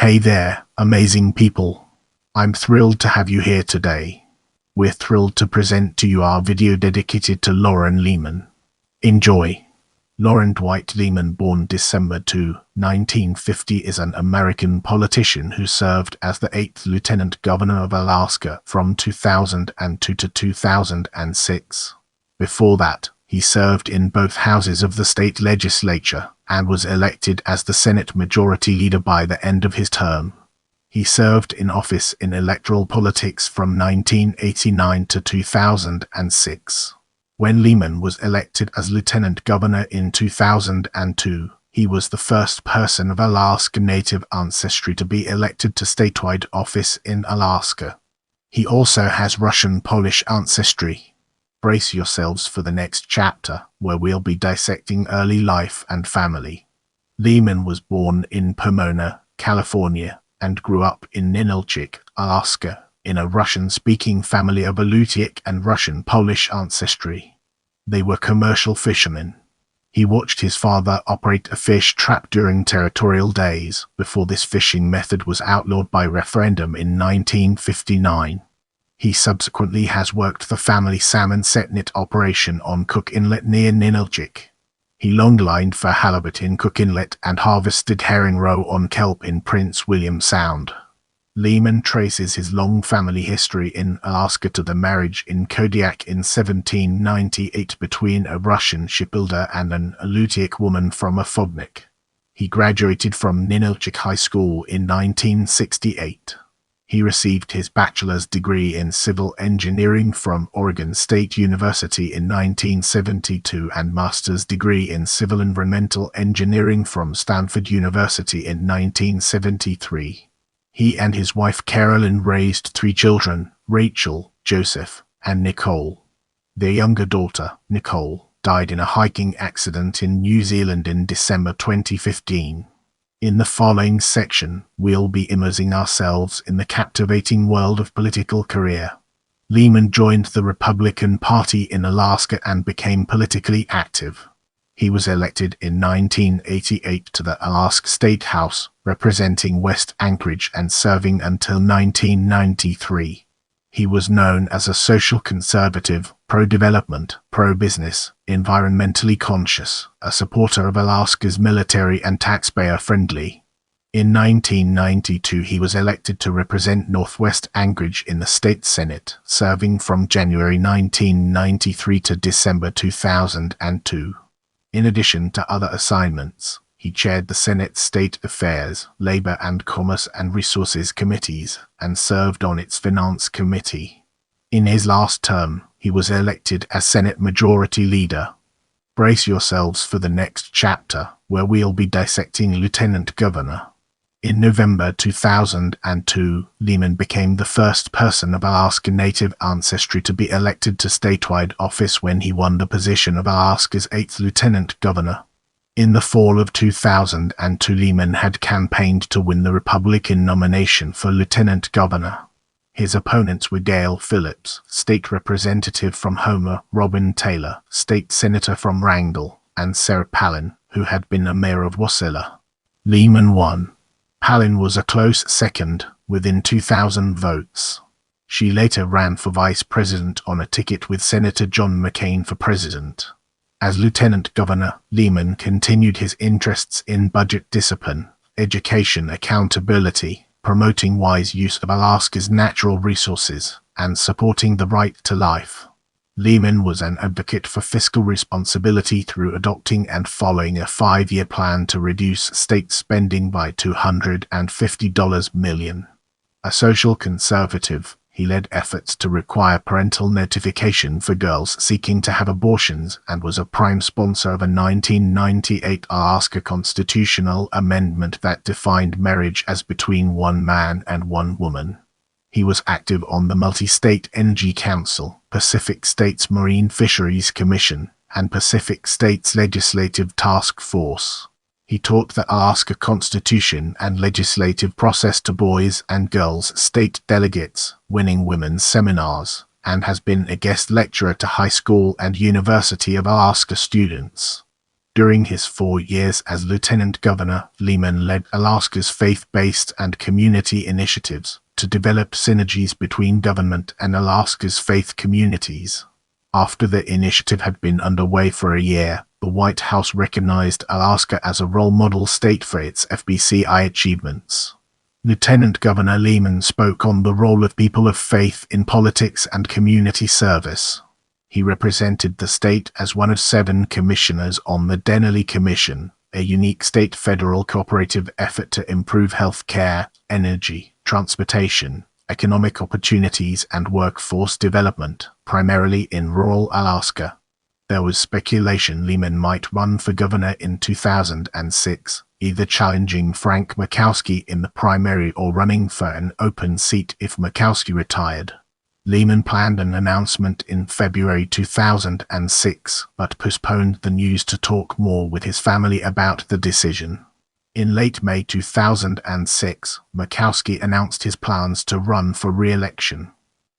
Hey there, amazing people. I'm thrilled to have you here today. We're thrilled to present to you our video dedicated to Loren Leman. Enjoy. Loren Dwight Leman, born December 2, 1950, is an American politician who served as the 8th Lieutenant Governor of Alaska from 2002 to 2006. Before that, he served in both houses of the state legislature and was elected as the Senate Majority Leader by the end of his term. He served in office in electoral politics from 1989 to 2006. When Leman was elected as Lieutenant Governor in 2002, he was the first person of Alaska Native ancestry to be elected to statewide office in Alaska. He also has Russian-Polish ancestry. Brace yourselves for the next chapter, where we'll be dissecting early life and family. Leman was born in Pomona, California, and grew up in Ninilchik, Alaska, in a Russian-speaking family of Alutiiq and Russian-Polish ancestry. They were commercial fishermen. He watched his father operate a fish trap during territorial days, before this fishing method was outlawed by referendum in 1959. He subsequently has worked the family salmon set net operation on Cook Inlet near Ninilchik. He longlined for halibut in Cook Inlet and harvested herring roe on kelp in Prince William Sound. Leman traces his long family history in Alaska to the marriage in Kodiak in 1798 between a Russian shipbuilder and an Alutiiq woman from Afognik. He graduated from Ninilchik High School in 1968. He received his bachelor's degree in civil engineering from Oregon State University in 1972 and master's degree in civil environmental engineering from Stanford University in 1973. He and his wife Carolyn raised 3 children, Rachel, Joseph, and Nicole. Their younger daughter, Nicole, died in a hiking accident in New Zealand in December 2015. In the following section, we'll be immersing ourselves in the captivating world of political career. Leman joined the Republican Party in Alaska and became politically active. He was elected in 1988 to the Alaska State House, representing West Anchorage and serving until 1993. He was known as a social conservative, pro-development, pro-business, environmentally conscious, a supporter of Alaska's military and taxpayer-friendly. In 1992 he was elected to represent Northwest Anchorage in the state Senate, serving from January 1993 to December 2002. In addition to other assignments, he chaired the Senate State Affairs, Labor and Commerce and Resources Committees, and served on its Finance Committee. In his last term, he was elected as Senate Majority Leader. Brace yourselves for the next chapter, where we'll be dissecting Lieutenant Governor. In November 2002, Leman became the first person of Alaska Native ancestry to be elected to statewide office when he won the position of Alaska's 8th Lieutenant Governor. In the fall of 2002, Leman had campaigned to win the Republican nomination for Lieutenant Governor. His opponents were Gail Phillips, State Representative from Homer, Robin Taylor, State Senator from Wrangell, and Sarah Palin, who had been a mayor of Wasilla. Leman won. Palin was a close second, within 2,000 votes. She later ran for vice president on a ticket with Senator John McCain for president. As Lieutenant Governor, Leman continued his interests in budget discipline, education accountability, promoting wise use of Alaska's natural resources, and supporting the right to life. Leman was an advocate for fiscal responsibility through adopting and following a 5-year plan to reduce state spending by $250 million. A social conservative, he led efforts to require parental notification for girls seeking to have abortions and was a prime sponsor of a 1998 Alaska constitutional amendment that defined marriage as between one man and one woman. He was active on the Multi-State Energy Council, Pacific States Marine Fisheries Commission, and Pacific States Legislative Task Force. He taught the Alaska Constitution and legislative process to boys and girls state delegates, winning women's seminars, and has been a guest lecturer to high school and University of Alaska students. During his 4 years as Lieutenant Governor, Leman led Alaska's faith-based and community initiatives to develop synergies between government and Alaska's faith communities. After the initiative had been underway for a year, the White House recognized Alaska as a role model state for its FBCI achievements. Lieutenant Governor Leman spoke on the role of people of faith in politics and community service. He represented the state as one of 7 commissioners on the Denali Commission, a unique state-federal cooperative effort to improve health care, energy, transportation, economic opportunities and workforce development, primarily in rural Alaska. There was speculation Leman might run for governor in 2006, either challenging Frank Murkowski in the primary or running for an open seat if Murkowski retired. Leman planned an announcement in February 2006, but postponed the news to talk more with his family about the decision. In late May 2006, Murkowski announced his plans to run for re-election.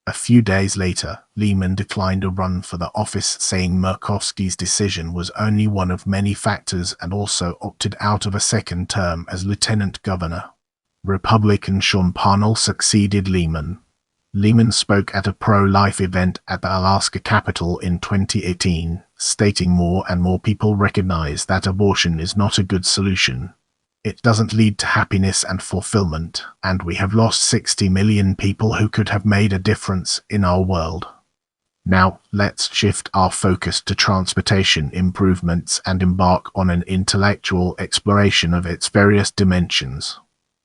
A few days later, Leman declined a run for the office, saying Murkowski's decision was only one of many factors, and also opted out of a second term as lieutenant governor. Republican Sean Parnell succeeded Leman. Leman spoke at a pro-life event at the Alaska Capitol in 2018, stating more and more people recognize that abortion is not a good solution. It doesn't lead to happiness and fulfillment, and we have lost 60 million people who could have made a difference in our world. Now, let's shift our focus to transportation improvements and embark on an intellectual exploration of its various dimensions.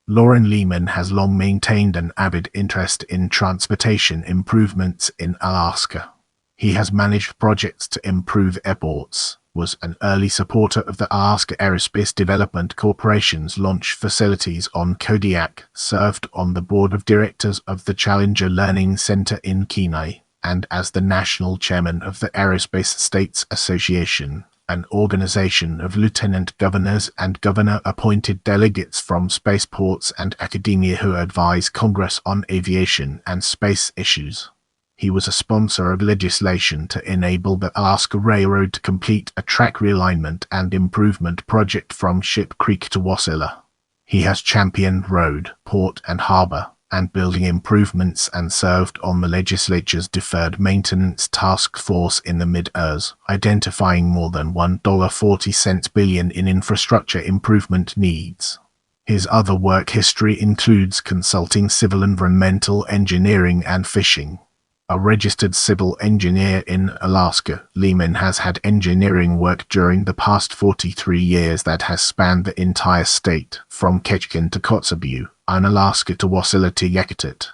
Loren Leman has long maintained an avid interest in transportation improvements in Alaska. He has managed projects to improve airports, was an early supporter of the Alaska Aerospace Development Corporation's launch facilities on Kodiak, served on the board of directors of the Challenger Learning Center in Kenai, and as the national chairman of the Aerospace States Association, an organization of lieutenant governors and governor-appointed delegates from spaceports and academia who advise Congress on aviation and space issues. He was a sponsor of legislation to enable the Alaska Railroad to complete a track realignment and improvement project from Ship Creek to Wasilla. He has championed road, port and harbor, and building improvements, and served on the legislature's Deferred Maintenance Task Force in the Mid-Ears, identifying more than $1.40 billion in infrastructure improvement needs. His other work history includes consulting civil environmental engineering and fishing. A registered civil engineer in Alaska, Leman has had engineering work during the past 43 years that has spanned the entire state, from Ketchikan to Kotzebue, and Alaska to Wasilla to Yakutat.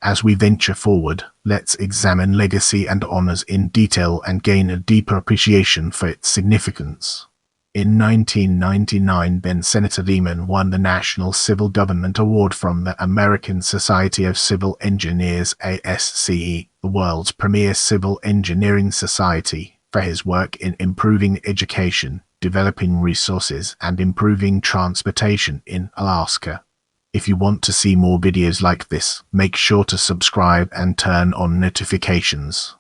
As we venture forward, let's examine legacy and honors in detail and gain a deeper appreciation for its significance. In 1999, then-Senator Leman won the National Civil Government Award from the American Society of Civil Engineers (ASCE), the world's premier civil engineering society, for his work in improving education, developing resources, and improving transportation in Alaska. If you want to see more videos like this, make sure to subscribe and turn on notifications.